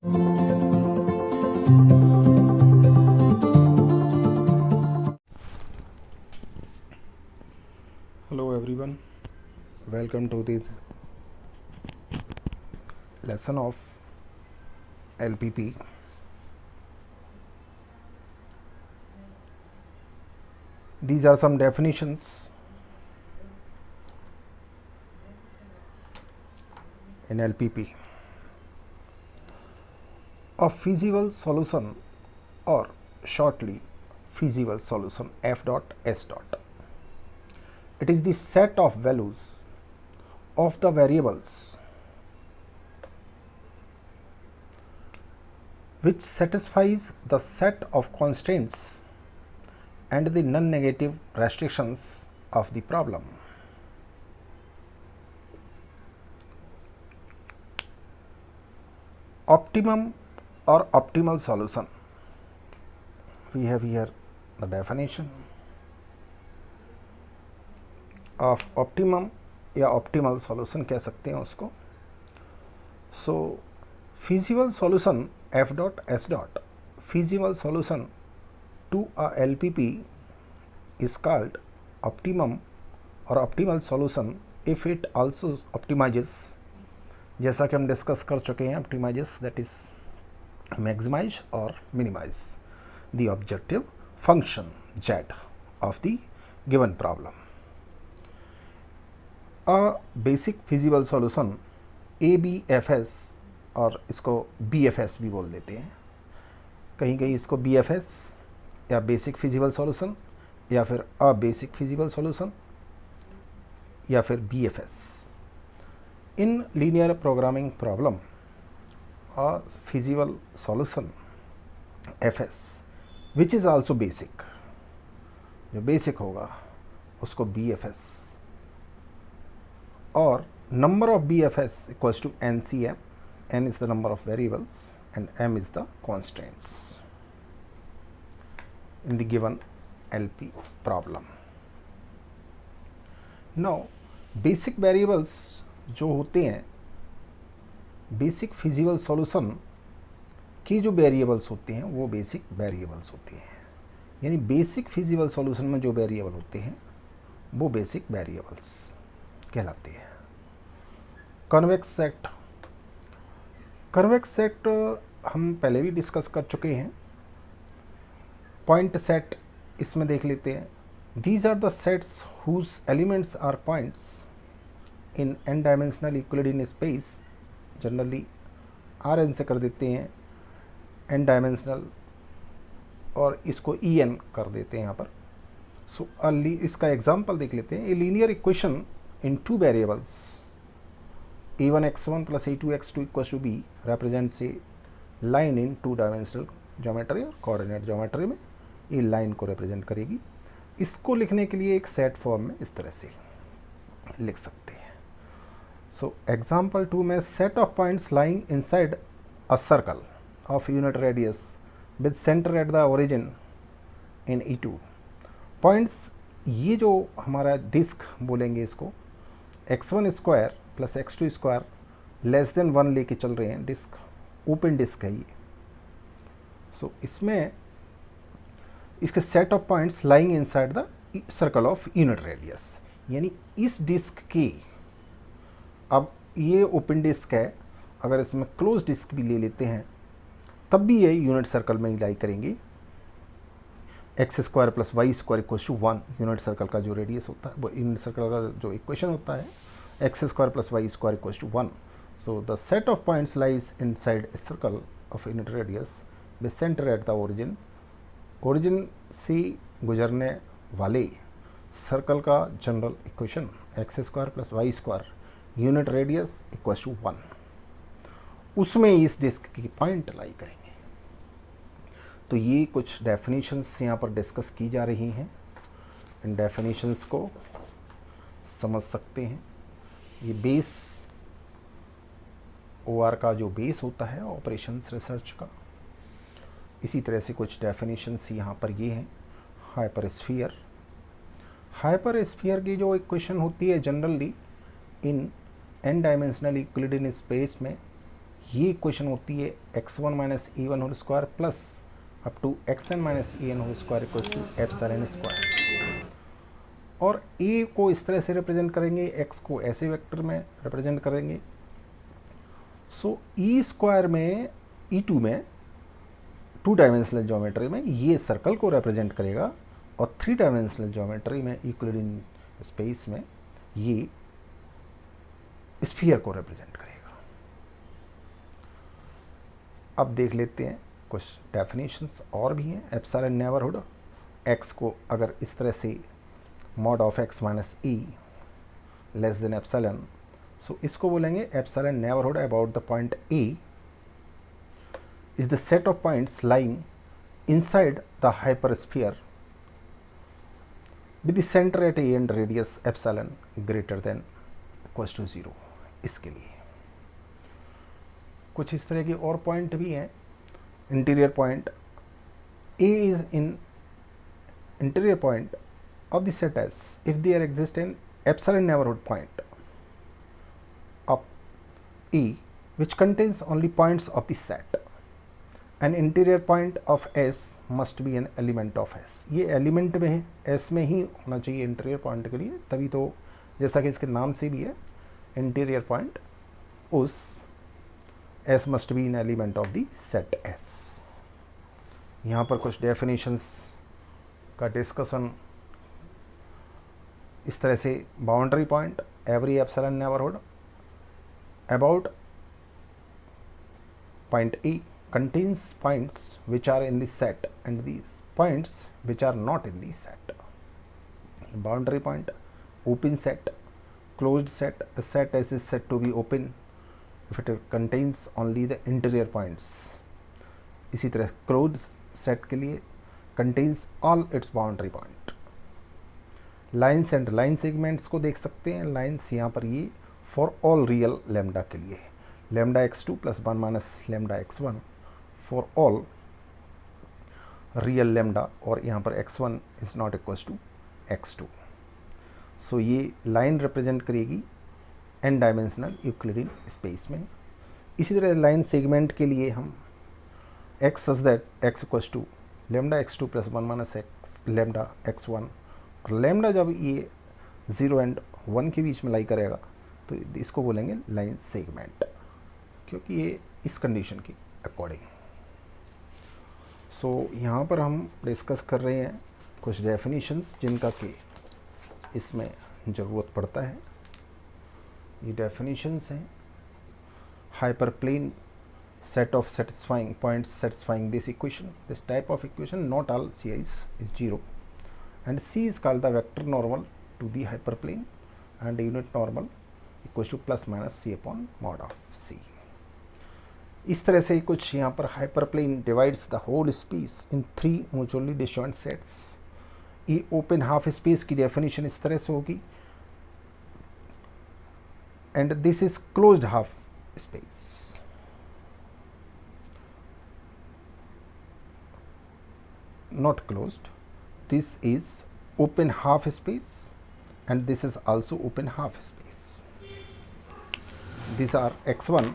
Hello everyone, welcome to this lesson of LPP. These are some definitions in LPP. A feasible solution, or shortly feasible solution, f dot s dot. It is the set of values of the variables which satisfies the set of constraints and the non-negative restrictions of the problem. Optimum or optimal solution. We have here the definition of optimum या optimal solution कह सकते हैं उसको. So feasible solution f dot s dot, feasible solution to a LPP is called optimum or optimal solution if it also optimizes, जैसा कि हम discuss कर चुके हैं, optimizes that is maximize or minimize the objective function z of the given problem. A basic feasible solution ABFS, और इसको BFS भी बोल देते हैं, कहीं कहीं इसको BFS या बेसिक फिजिबल सॉल्यूशन या फिर अ बेसिक फिजिबल सॉल्यूशन या फिर BFS. In linear programming problem a feasible solution FS which is also basic, जो बेसिक होगा उसको BFS, और number of BFS equals to NCM. N is the number of variables and M is the constraints in the given LP problem. Now basic variables जो होते हैं, basic feasible solution की जो variables होते हैं वो बेसिक वेरिएबल्स होते हैं, यानी बेसिक फिजिबल सॉल्यूशन में जो वेरिएबल होते हैं वो बेसिक वेरिएबल्स कहलाते हैं. कन्वेक्स सेट, कन्वेक्स सेट हम पहले भी डिस्कस कर चुके हैं. पॉइंट सेट इसमें देख लेते हैं. These are the sets whose elements are points in n dimensional Euclidean space. Generally Rn से कर देते हैं n डायमेंशनल और इसको En कर देते हैं यहाँ पर. सो इसका एग्जांपल देख लेते हैं. A linear equation in two variables a1x1 plus a2x2 equals to b represents a line in two dimensional geometry और कोऑर्डिनेट ज्योमेट्री में ये लाइन को रिप्रेजेंट करेगी. इसको लिखने के लिए एक सेट फॉर्म में इस तरह से लिख सकते हैं. सो एग्जांपल 2 में set of points lying inside a circle of unit radius with centre at the origin in E2. Points, ये जो हमारा डिस्क बोलेंगे इसको x1 square plus x2 square less than 1 लेके चल रहे हैं. डिस्क ओपन डिस्क है ये. सो इसमें इसके set of points lying inside the circle of unit radius, यानी इस डिस्क की, अब ये ओपन डिस्क है, अगर इसमें क्लोज डिस्क भी ले लेते हैं तब भी ये यूनिट सर्कल में ही लाई करेंगे. X square plus y square equals to 1 unit circle का जो रेडियस होता है, वो यूनिट सर्कल का जो इक्वेशन होता है x square plus y square equals to 1. So the set of points lies inside a circle of unit radius with centre at the origin. Origin से गुजरने वाले सर्कल का general equation x square plus y square unit radius equals to 1, उसमें इस disc की point लाई करेंगे. तो ये कुछ डेफिनेशंस यहाँ पर डिस्कस की जा रही हैं. इन डेफिनेशंस को समझ सकते हैं. ये बेस OR का जो बेस होता है ऑपरेशंस रिसर्च का, इसी तरह से कुछ डेफिनेशंस यहाँ पर ये हैं. हाइपर स्फीयर, हाइपर स्फीयर की जो इक्वेशन होती है generally in n dimensional Euclidean space में, ये इक्वेशन होती है x1 minus e one whole square plus up to xn minus e n whole square equal to epsilon square. और a को इस तरह से रिप्रेजेंट करेंगे, x को ऐसे वेक्टर में रिप्रेजेंट करेंगे। सो ई स्क्वायर में E2 में 2 डायमेंशनल ज्योमेट्री में ये सर्कल को रिप्रेजेंट करेगा और 3 डायमेंशनल ज्योमेट्री में यूक्लिडियन स्पेस में ये स्फीयर को रिप्रेजेंट करेगा। अब देख लेते हैं कुछ डेफिनेशंस और भी हैं। एप्सिलॉन नेबरहुड, x को अगर इस तरह से mod of x minus e less than epsilon, so इसको बोलेंगे epsilon neighbourhood about the point A is the set of points lying inside the hypersphere with the center at A and radius epsilon greater than equals to 0। इसके लिए कुछ इस तरह के और point भी हैं। Interior point A is in interior point of the set S if there exists an epsilon neighborhood point of E which contains only points of the set। An interior point of S must be an element of S। ये element में है, S में ही होना चाहिए interior point के लिए, तभी तो जैसा कि इसके नाम से भी है इंटीरियर पॉइंट, उस S must be an element of the set S। यहाँ पर कुछ डेफिनेशंस का डिस्कशन इस तरह से, boundary point every epsilon neighbourhood about point E contains points which are in the set and these points which are not in the set। boundary point, open set, closed set, a set S is said to be open if it contains only the interior points। इसी तरह closed set के लिए contains all its boundary point। lines and line segments को देख सकते हैं, lines यहाँ पर ये for all real lambda के लिए, lambda x2 plus 1 minus lambda x1 for all real lambda, और यहाँ पर x1 is not equals to x2। So ये लाइन रिप्रेजेंट करेगी n डायमेंशनल यूक्लिडियन स्पेस में। इसी तरह लाइन सेगमेंट के लिए हम x such that x equals to lambda x2 plus 1 minus x lambda x1, और लेमडा जब ये 0 एंड 1 के बीच में लाई करेगा तो इसको बोलेंगे लाइन सेगमेंट, क्योंकि ये इस कंडीशन की अकॉर्डिंग। सो यहाँ पर हम डिस्कस कर रहे हैं कुछ डेफिनेशंस जिनका कि इसमें ज़रूरत पड़ता है। ये डेफिनेशंस हैं hyperplane set of satisfying points satisfying this equation, this type of equation, not all ci is 0, and C is called the vector normal to the hyperplane and unit normal equals to plus minus C upon mod of C। इस तरह से कुछ यहाँ पर hyperplane divides the whole space in 3 mutually disjoint sets। ये open half space की definition इस तरह से होगी, and this is closed half space. Not closed, this is open half space and this is also open half space। These are x1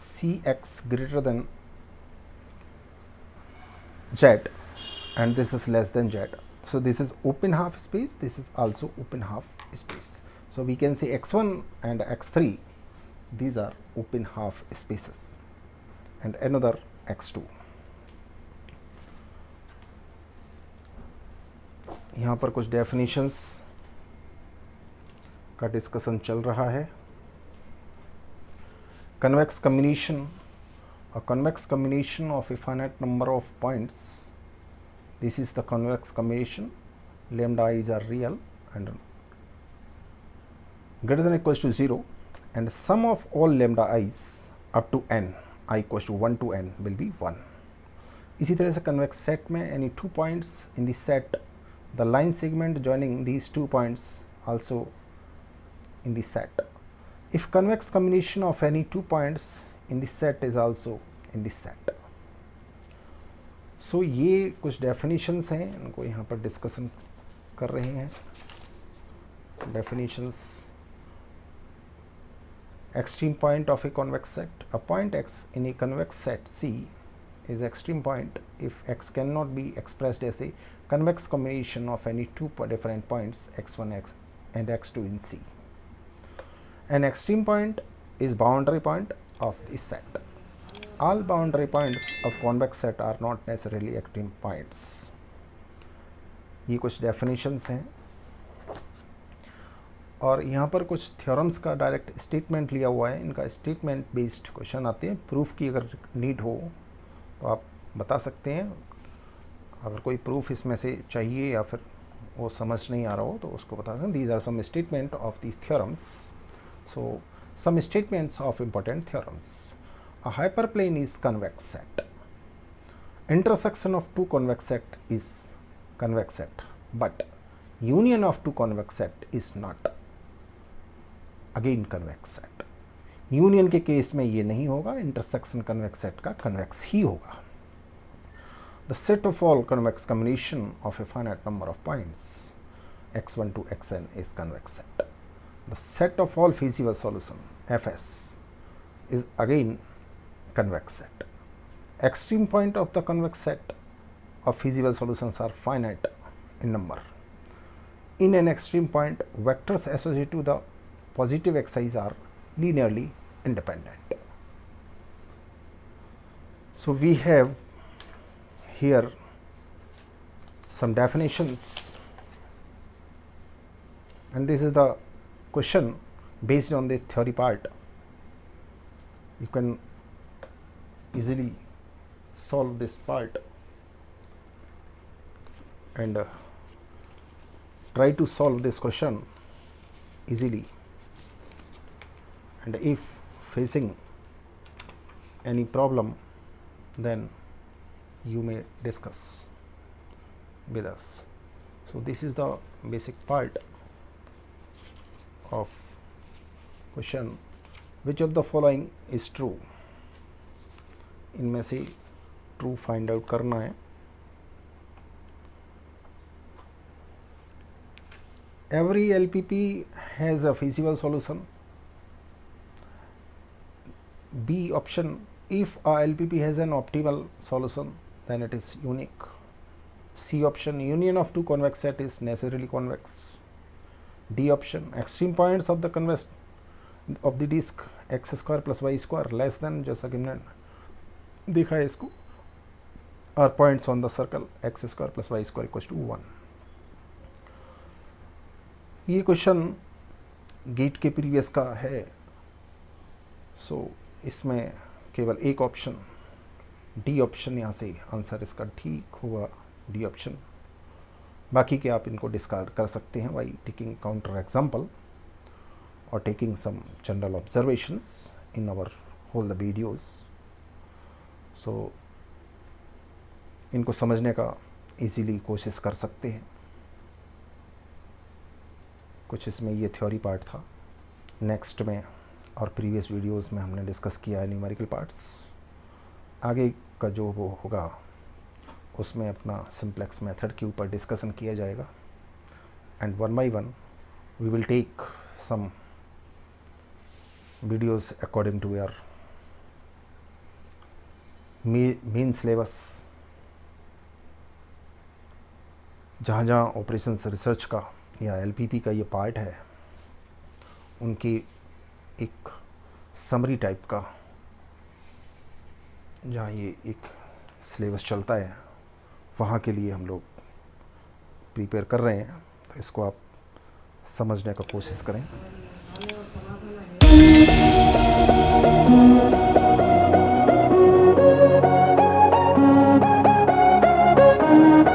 cx greater than z and this is less than z, so this is open half space, this is also open half space, so we can say x1 and x3 these are open half spaces and another x2। यहाँ पर कुछ definitions का discussion चल रहा है। Convex combination, a convex combination of a finite number of points, this is the convex combination, lambda i's are real and greater than or equals to 0 and sum of all lambda i's up to n I equals to 1 to n will be 1। इसी तरह से convex set में any 2 points in the set, the line segment joining these 2 points also in the set, if convex combination of any 2 points in the set is also in the set। so ये कुछ definitions हैं, इनको यहाँ पर discussion कर रहे हैं। definitions extreme point of a convex set. A point x in a convex set C is extreme point if x cannot be expressed as a convex combination of any two different points x1 and x2 in C. An extreme point is boundary point of the set. All boundary points of convex set are not necessarily extreme points. ये कुछ definitions हैं और यहाँ पर कुछ theorems का direct statement लिया हुआ है. इनका स्टेटमेंट बेस्ड क्वेश्चन आते हैं. प्रूफ की अगर नीड हो तो आप बता सकते हैं. अगर कोई प्रूफ इसमें से चाहिए या फिर वो समझ नहीं आ रहा हो तो उसको बता सकते हैं. These are some statement of these theorems. So some statements of important theorems. A hyperplane is convex set. Intersection of two convex set is convex set, but union of two convex set is not again convex set. Union के case में ये नहीं होगा. Intersection convex set का convex ही होगा. The set of all convex combination of a finite number of points x1 to xn is convex set. The set of all feasible solution fs is again convex set. Extreme point of the convex set of feasible solutions are finite in number. In an extreme point, vectors associated to the positive xi's are linearly independent. So we have here some definitions, and this is the question based on the theory part. You can easily solve this part and try to solve this question easily, and if facing any problem then you may discuss with us. So this is the basic part of question. Which of the following is true? इनमें से true find out करना है. Every LPP has a feasible solution. B option, if a LPP has an optimal solution then it is unique. C option, union of two convex set is necessarily convex. D option, extreme points of the convex of the disk x square plus y square less than, जैसा कि हमने देखा है इसको, are points on the circle x square plus y square equal to 1. ये question gate के previous का है. सो इसमें केवल एक ऑप्शन डी ऑप्शन यहाँ से आंसर इसका ठीक होगा. D option. बाकी के आप इनको डिस्कार्ड कर सकते हैं बाई टेकिंग काउंटर एग्जाम्पल और taking some general observations in our whole the videos. So इनको समझने का इजीली कोशिश कर सकते हैं. कुछ इसमें ये थ्योरी पार्ट था. नेक्स्ट में और प्रीवियस वीडियोस में हमने डिस्कस किया है न्यूमेरिकल पार्ट्स. आगे का जो वो होगा उसमें अपना सिंप्लेक्स मेथड के ऊपर डिस्कशन किया जाएगा. And one by one we will take some videos according to your main syllabus. जहाँ जहाँ ऑपरेशंस रिसर्च का या एलपीपी का ये पार्ट है उनकी एक समरी टाइप का जहाँ ये एक सिलेबस चलता है वहाँ के लिए हम लोग प्रिपेयर कर रहे हैं. तो इसको आप समझने का कोशिश करें.